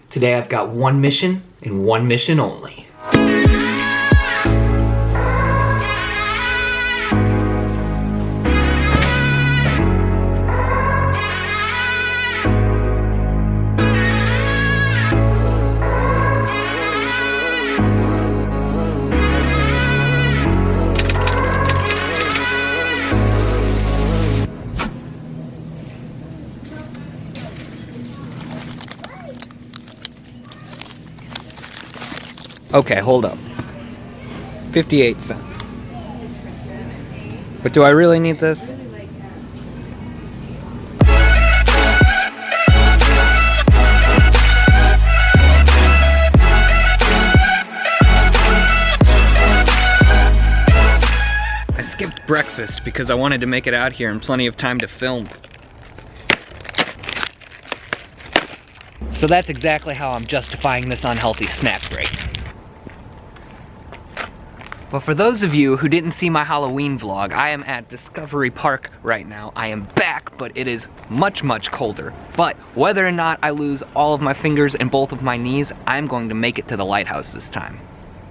Today I've got one mission and one mission only. Okay, hold up. 58 cents. But do I really need this? I skipped breakfast because I wanted to make it out here in plenty of time to film. So that's exactly how I'm justifying this unhealthy snack break. But for those of you who didn't see my Halloween vlog, I am at Discovery Park right now. I am back, but it is much, much colder. But whether or not I lose all of my fingers and both of my knees, I'm going to make it to the lighthouse this time.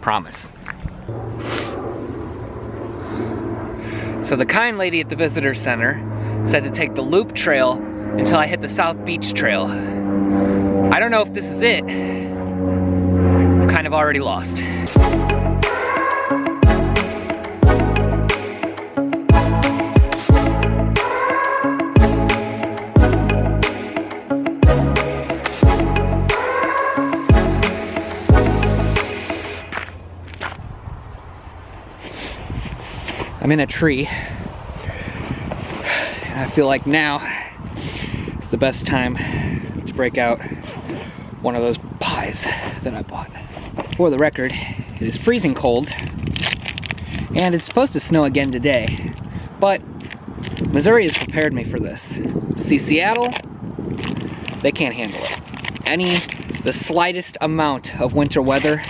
Promise. So the kind lady at the visitor center said to take the loop trail until I hit the South Beach Trail. I don't know if this is it. I'm kind of already lost. I'm in a tree, and I feel like now is the best time to break out one of those pies that I bought. For the record, it is freezing cold, and it's supposed to snow again today, but Missouri has prepared me for this. See, Seattle, they can't handle it. The slightest amount of winter weather,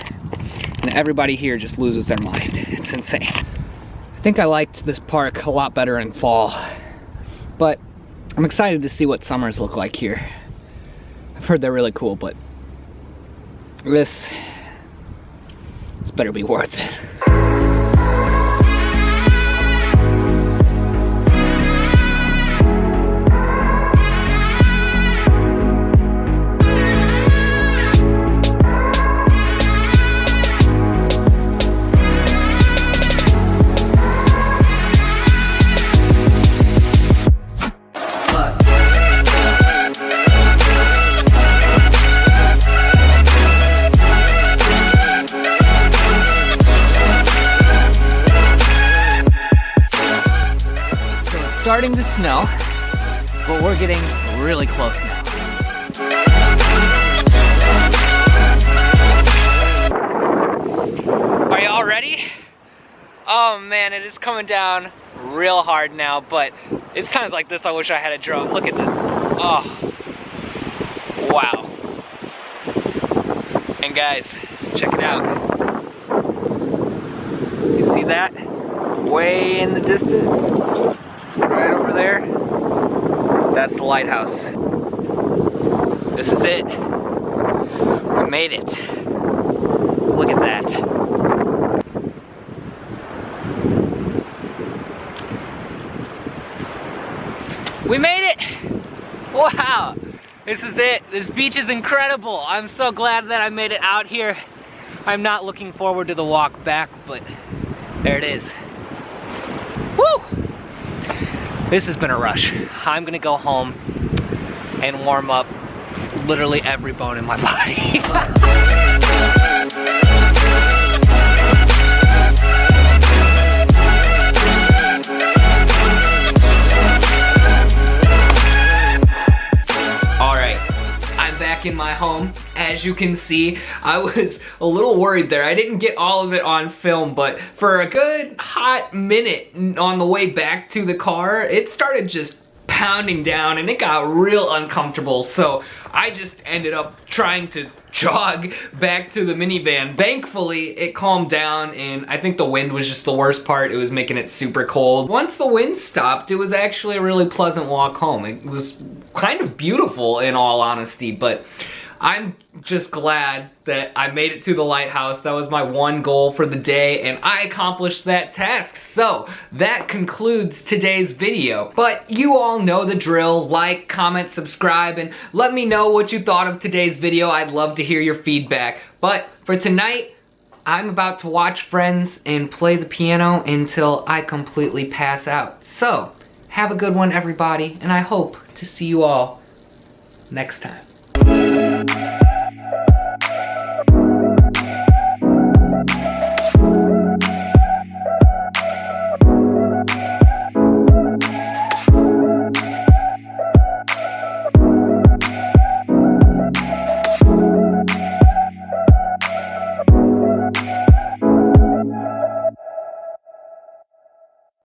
and everybody here just loses their mind. It's insane. I think I liked this park a lot better in fall, but I'm excited to see what summers look like here. I've heard they're really cool, but this better be worth it. Starting to snow, but we're getting really close now. Are y'all ready? Oh man, it is coming down real hard now, but it's times like this I wish I had a drone. Look at this. Oh, wow. And guys, check it out. You see that? Way in the distance. Right over there, that's the lighthouse. This is it. We made it. Look at that. We made it! Wow! This is it. This beach is incredible. I'm so glad that I made it out here. I'm not looking forward to the walk back, but there it is. Woo! This has been a rush. I'm gonna go home and warm up literally every bone in my body. All right, I'm back in my home. As you can see, I was a little worried there. I didn't get all of it on film, but for a good hot minute on the way back to the car, it started just pounding down and it got real uncomfortable. So I just ended up trying to jog back to the minivan. Thankfully, it calmed down, and I think the wind was just the worst part. It was making it super cold. Once the wind stopped, it was actually a really pleasant walk home. It was kind of beautiful in all honesty, but I'm just glad that I made it to the lighthouse. That was my one goal for the day, and I accomplished that task. So that concludes today's video. But you all know the drill. Like, comment, subscribe, and let me know what you thought of today's video. I'd love to hear your feedback. But for tonight, I'm about to watch Friends and play the piano until I completely pass out. So, have a good one, everybody, and I hope to see you all next time.